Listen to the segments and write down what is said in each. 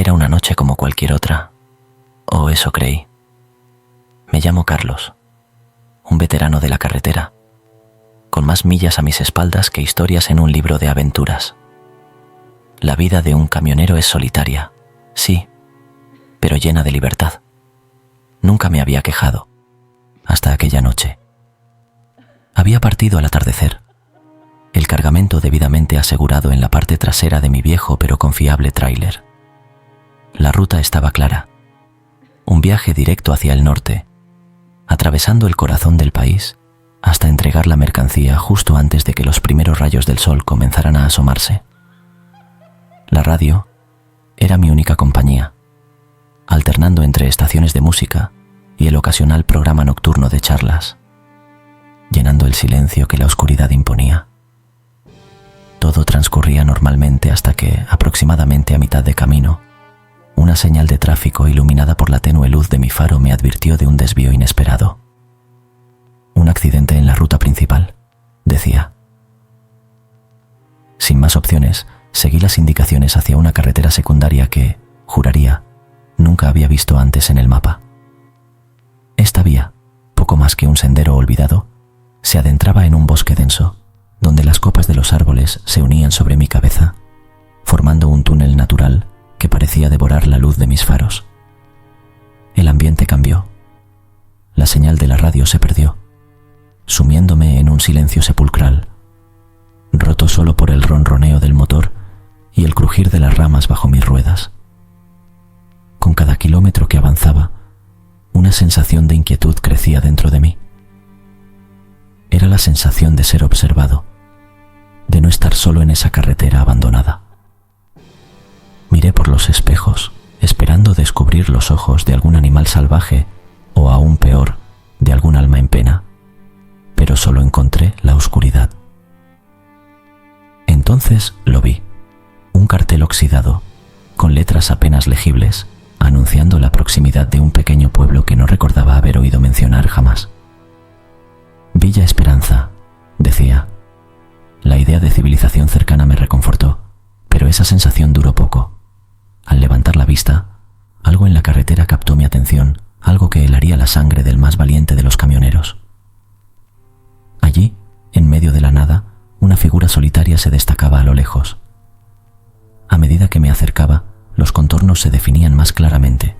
Era una noche como cualquier otra, o eso creí. Me llamo Carlos, un veterano de la carretera, con más millas a mis espaldas que historias en un libro de aventuras. La vida de un camionero es solitaria, sí, pero llena de libertad. Nunca me había quejado, hasta aquella noche. Había partido al atardecer, el cargamento debidamente asegurado en la parte trasera de mi viejo pero confiable tráiler. La ruta estaba clara, un viaje directo hacia el norte, atravesando el corazón del país hasta entregar la mercancía justo antes de que los primeros rayos del sol comenzaran a asomarse. La radio era mi única compañía, alternando entre estaciones de música y el ocasional programa nocturno de charlas, llenando el silencio que la oscuridad imponía. Todo transcurría normalmente hasta que, aproximadamente a mitad de camino, una señal de tráfico iluminada por la tenue luz de mi faro me advirtió de un desvío inesperado. Un accidente en la ruta principal, decía. Sin más opciones, seguí las indicaciones hacia una carretera secundaria que, juraría, nunca había visto antes en el mapa. Esta vía, poco más que un sendero olvidado, se adentraba en un bosque denso, donde las copas de los árboles se unían sobre mi cabeza, formando un túnel natural que parecía devorar la luz de mis faros. El ambiente cambió. La señal de la radio se perdió, sumiéndome en un silencio sepulcral, roto solo por el ronroneo del motor y el crujir de las ramas bajo mis ruedas. Con cada kilómetro que avanzaba, una sensación de inquietud crecía dentro de mí. Era la sensación de ser observado, de no estar solo en esa carretera abandonada. Miré por los espejos, esperando descubrir los ojos de algún animal salvaje o, aún peor, de algún alma en pena, pero solo encontré la oscuridad. Entonces lo vi, un cartel oxidado, con letras apenas legibles, anunciando la proximidad de un pequeño pueblo que no recordaba haber oído mencionar jamás. Villa Esperanza, decía. La idea de civilización cercana me reconfortó, pero esa sensación duró poco. Al levantar la vista, algo en la carretera captó mi atención, algo que helaría la sangre del más valiente de los camioneros. Allí, en medio de la nada, una figura solitaria se destacaba a lo lejos. A medida que me acercaba, los contornos se definían más claramente.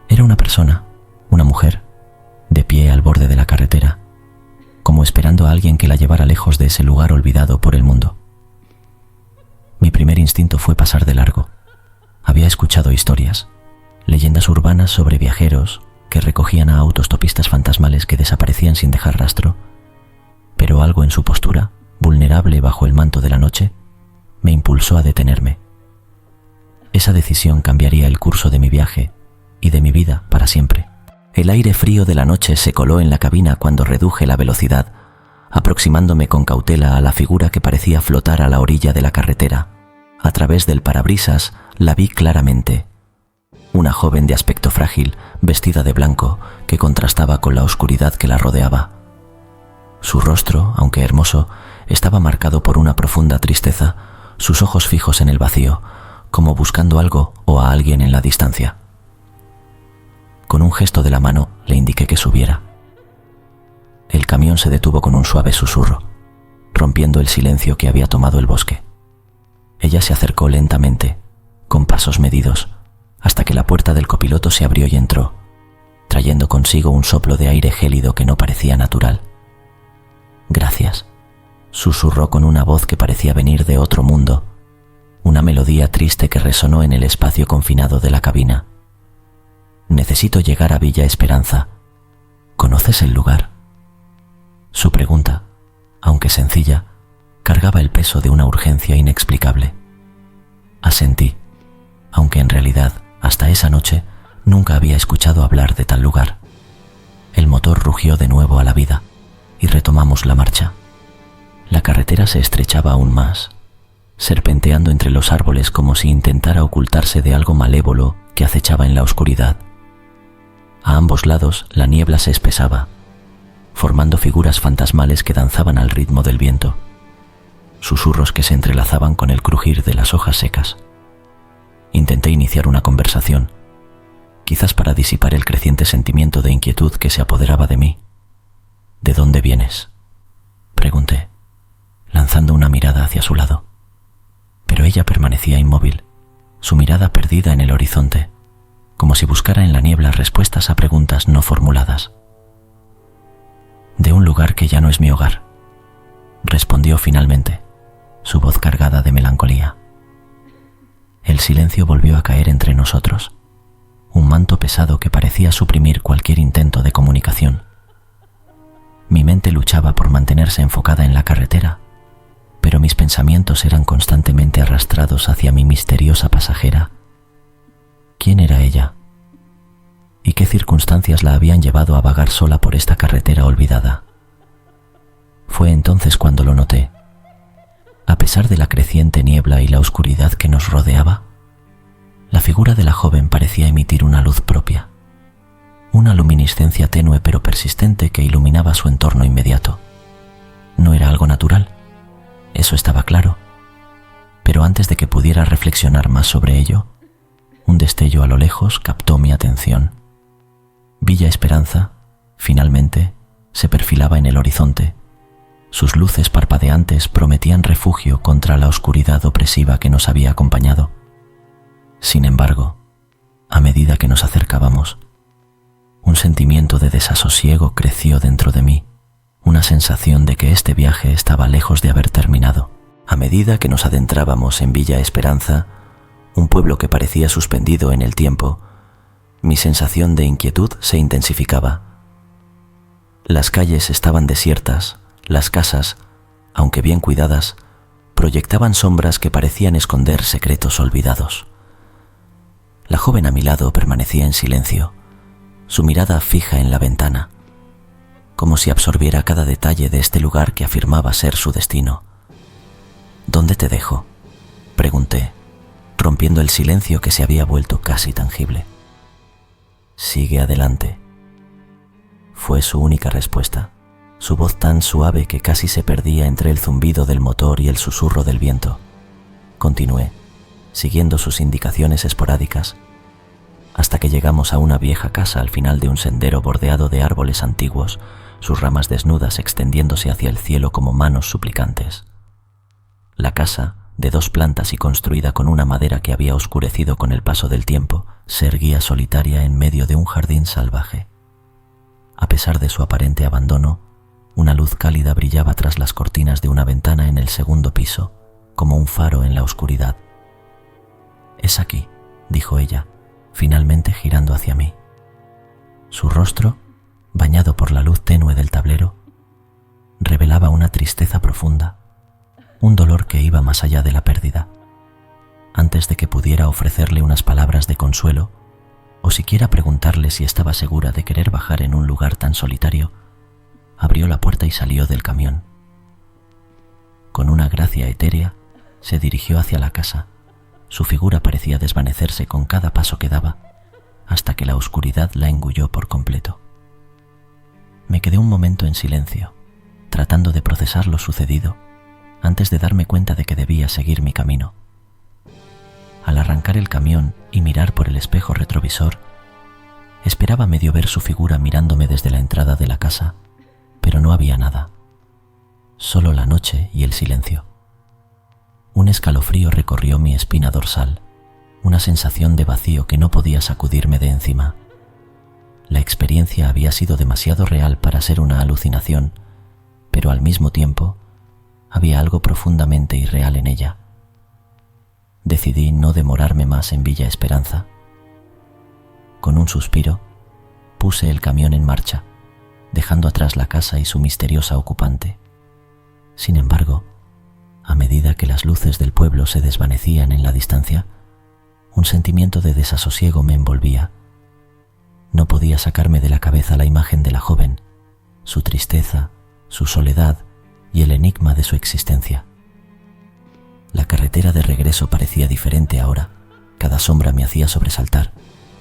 Era una persona, una mujer, de pie al borde de la carretera, como esperando a alguien que la llevara lejos de ese lugar olvidado por el mundo. Mi primer instinto fue pasar de largo. Había escuchado historias, leyendas urbanas sobre viajeros que recogían a autostopistas fantasmales que desaparecían sin dejar rastro, pero algo en su postura, vulnerable bajo el manto de la noche, me impulsó a detenerme. Esa decisión cambiaría el curso de mi viaje y de mi vida para siempre. El aire frío de la noche se coló en la cabina cuando reduje la velocidad, aproximándome con cautela a la figura que parecía flotar a la orilla de la carretera. A través del parabrisas la vi claramente. Una joven de aspecto frágil, vestida de blanco, que contrastaba con la oscuridad que la rodeaba. Su rostro, aunque hermoso, estaba marcado por una profunda tristeza, sus ojos fijos en el vacío, como buscando algo o a alguien en la distancia. Con un gesto de la mano le indiqué que subiera. El camión se detuvo con un suave susurro, rompiendo el silencio que había tomado el bosque. Ella se acercó lentamente, con pasos medidos, hasta que la puerta del copiloto se abrió y entró, trayendo consigo un soplo de aire gélido que no parecía natural. «Gracias», susurró con una voz que parecía venir de otro mundo, una melodía triste que resonó en el espacio confinado de la cabina. «Necesito llegar a Villa Esperanza. ¿Conoces el lugar?». Su pregunta, aunque sencilla, cargaba el peso de una urgencia inexplicable. Asentí, aunque en realidad, hasta esa noche, nunca había escuchado hablar de tal lugar. El motor rugió de nuevo a la vida y retomamos la marcha. La carretera se estrechaba aún más, serpenteando entre los árboles como si intentara ocultarse de algo malévolo que acechaba en la oscuridad. A ambos lados la niebla se espesaba, formando figuras fantasmales que danzaban al ritmo del viento, susurros que se entrelazaban con el crujir de las hojas secas. Intenté iniciar una conversación, quizás para disipar el creciente sentimiento de inquietud que se apoderaba de mí. ¿De dónde vienes?, pregunté, lanzando una mirada hacia su lado. Pero ella permanecía inmóvil, su mirada perdida en el horizonte, como si buscara en la niebla respuestas a preguntas no formuladas. «De un lugar que ya no es mi hogar», respondió finalmente, su voz cargada de melancolía. El silencio volvió a caer entre nosotros, un manto pesado que parecía suprimir cualquier intento de comunicación. Mi mente luchaba por mantenerse enfocada en la carretera, pero mis pensamientos eran constantemente arrastrados hacia mi misteriosa pasajera. ¿Quién era ella? ¿Y qué circunstancias la habían llevado a vagar sola por esta carretera olvidada? Fue entonces cuando lo noté. A pesar de la creciente niebla y la oscuridad que nos rodeaba, la figura de la joven parecía emitir una luz propia, una luminiscencia tenue pero persistente que iluminaba su entorno inmediato. No era algo natural, eso estaba claro, pero antes de que pudiera reflexionar más sobre ello, un destello a lo lejos captó mi atención. Villa Esperanza, finalmente, se perfilaba en el horizonte. Sus luces parpadeantes prometían refugio contra la oscuridad opresiva que nos había acompañado. Sin embargo, a medida que nos acercábamos, un sentimiento de desasosiego creció dentro de mí, una sensación de que este viaje estaba lejos de haber terminado. A medida que nos adentrábamos en Villa Esperanza, un pueblo que parecía suspendido en el tiempo, mi sensación de inquietud se intensificaba. Las calles estaban desiertas. Las casas, aunque bien cuidadas, proyectaban sombras que parecían esconder secretos olvidados. La joven a mi lado permanecía en silencio, su mirada fija en la ventana, como si absorbiera cada detalle de este lugar que afirmaba ser su destino. «¿Dónde te dejo?», pregunté, rompiendo el silencio que se había vuelto casi tangible. «Sigue adelante», fue su única respuesta. Su voz tan suave que casi se perdía entre el zumbido del motor y el susurro del viento. Continué, siguiendo sus indicaciones esporádicas, hasta que llegamos a una vieja casa al final de un sendero bordeado de árboles antiguos, sus ramas desnudas extendiéndose hacia el cielo como manos suplicantes. La casa, de 2 plantas y construida con una madera que había oscurecido con el paso del tiempo, se erguía solitaria en medio de un jardín salvaje. A pesar de su aparente abandono, una luz cálida brillaba tras las cortinas de una ventana en el segundo piso, como un faro en la oscuridad. «Es aquí», dijo ella, finalmente girando hacia mí. Su rostro, bañado por la luz tenue del tablero, revelaba una tristeza profunda, un dolor que iba más allá de la pérdida. Antes de que pudiera ofrecerle unas palabras de consuelo, o siquiera preguntarle si estaba segura de querer bajar en un lugar tan solitario, abrió la puerta y salió del camión. Con una gracia etérea, se dirigió hacia la casa. Su figura parecía desvanecerse con cada paso que daba, hasta que la oscuridad la engulló por completo. Me quedé un momento en silencio, tratando de procesar lo sucedido, antes de darme cuenta de que debía seguir mi camino. Al arrancar el camión y mirar por el espejo retrovisor, esperaba medio ver su figura mirándome desde la entrada de la casa, pero no había nada, solo la noche y el silencio. Un escalofrío recorrió mi espina dorsal, una sensación de vacío que no podía sacudirme de encima. La experiencia había sido demasiado real para ser una alucinación, pero al mismo tiempo había algo profundamente irreal en ella. Decidí no demorarme más en Villa Esperanza. Con un suspiro, puse el camión en marcha, dejando atrás la casa y su misteriosa ocupante. Sin embargo, a medida que las luces del pueblo se desvanecían en la distancia, un sentimiento de desasosiego me envolvía. No podía sacarme de la cabeza la imagen de la joven, su tristeza, su soledad y el enigma de su existencia. La carretera de regreso parecía diferente ahora. Cada sombra me hacía sobresaltar,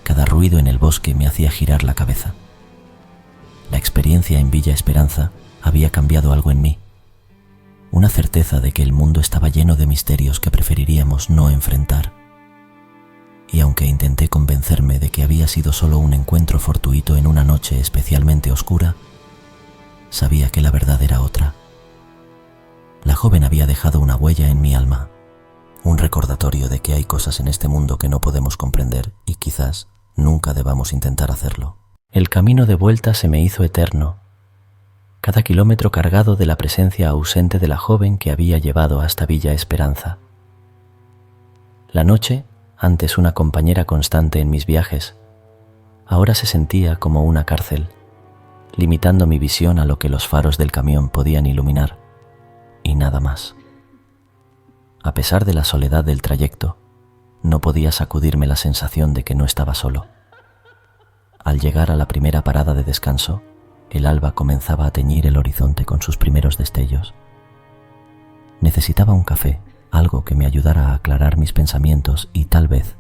cada ruido en el bosque me hacía girar la cabeza. La experiencia en Villa Esperanza había cambiado algo en mí, una certeza de que el mundo estaba lleno de misterios que preferiríamos no enfrentar. y aunque intenté convencerme de que había sido solo un encuentro fortuito en una noche especialmente oscura, sabía que la verdad era otra. La joven había dejado una huella en mi alma, un recordatorio de que hay cosas en este mundo que no podemos comprender y quizás nunca debamos intentar hacerlo. El camino de vuelta se me hizo eterno, cada kilómetro cargado de la presencia ausente de la joven que había llevado hasta Villa Esperanza. La noche, antes una compañera constante en mis viajes, ahora se sentía como una cárcel, limitando mi visión a lo que los faros del camión podían iluminar, y nada más. A pesar de la soledad del trayecto, no podía sacudirme la sensación de que no estaba solo. Al llegar a la primera parada de descanso, el alba comenzaba a teñir el horizonte con sus primeros destellos. Necesitaba un café, algo que me ayudara a aclarar mis pensamientos y, tal vez,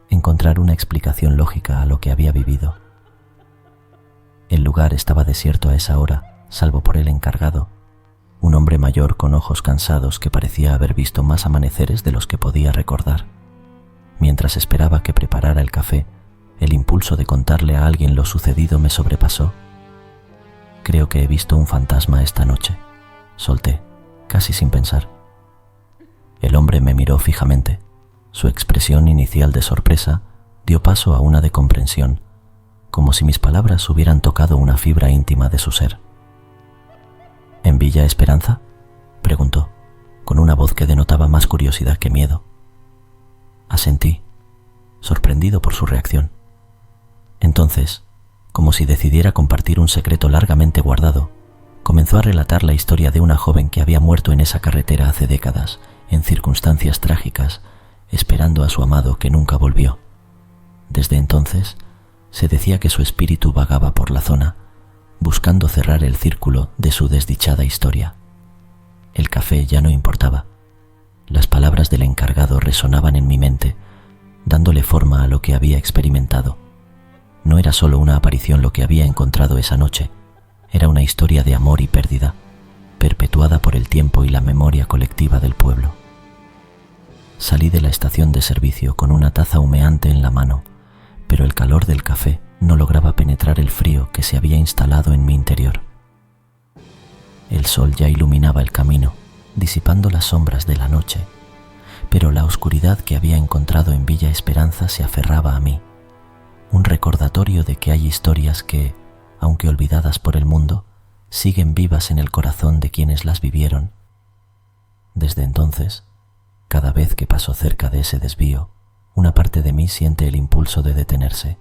encontrar una explicación lógica a lo que había vivido. El lugar estaba desierto a esa hora, salvo por el encargado, un hombre mayor con ojos cansados que parecía haber visto más amaneceres de los que podía recordar. Mientras esperaba que preparara el café, el impulso de contarle a alguien lo sucedido me sobrepasó. Creo que he visto un fantasma esta noche, solté, casi sin pensar. El hombre me miró fijamente. Su expresión inicial de sorpresa dio paso a una de comprensión, como si mis palabras hubieran tocado una fibra íntima de su ser. ¿En Villa Esperanza?, preguntó, con una voz que denotaba más curiosidad que miedo. Asentí, sorprendido por su reacción. Entonces, como si decidiera compartir un secreto largamente guardado, comenzó a relatar la historia de una joven que había muerto en esa carretera hace décadas, en circunstancias trágicas, esperando a su amado que nunca volvió. Desde entonces, se decía que su espíritu vagaba por la zona, buscando cerrar el círculo de su desdichada historia. El café ya no importaba. Las palabras del encargado resonaban en mi mente, dándole forma a lo que había experimentado. No era solo una aparición lo que había encontrado esa noche, era una historia de amor y pérdida, perpetuada por el tiempo y la memoria colectiva del pueblo. Salí de la estación de servicio con una taza humeante en la mano, pero el calor del café no lograba penetrar el frío que se había instalado en mi interior. El sol ya iluminaba el camino, disipando las sombras de la noche, pero la oscuridad que había encontrado en Villa Esperanza se aferraba a mí, un recordatorio de que hay historias que, aunque olvidadas por el mundo, siguen vivas en el corazón de quienes las vivieron. Desde entonces, cada vez que paso cerca de ese desvío, una parte de mí siente el impulso de detenerse,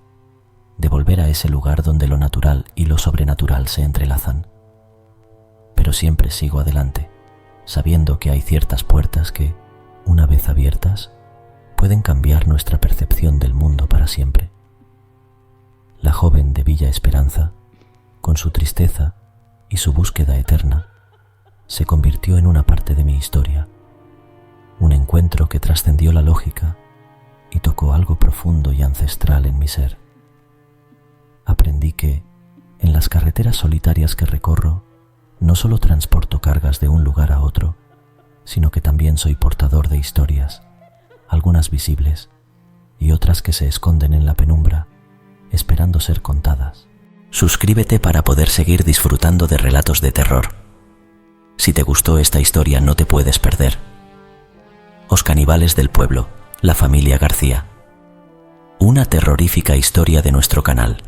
de volver a ese lugar donde lo natural y lo sobrenatural se entrelazan. Pero siempre sigo adelante, sabiendo que hay ciertas puertas que, una vez abiertas, pueden cambiar nuestra percepción del mundo para siempre. La joven de Villa Esperanza, con su tristeza y su búsqueda eterna, se convirtió en una parte de mi historia, un encuentro que trascendió la lógica y tocó algo profundo y ancestral en mi ser. Aprendí que, en las carreteras solitarias que recorro, no solo transporto cargas de un lugar a otro, sino que también soy portador de historias, algunas visibles y otras que se esconden en la penumbra, esperando ser contadas. Suscríbete para poder seguir disfrutando de relatos de terror. Si te gustó esta historia, no te puedes perder Os caníbales del pueblo, la familia García. Una terrorífica historia de nuestro canal.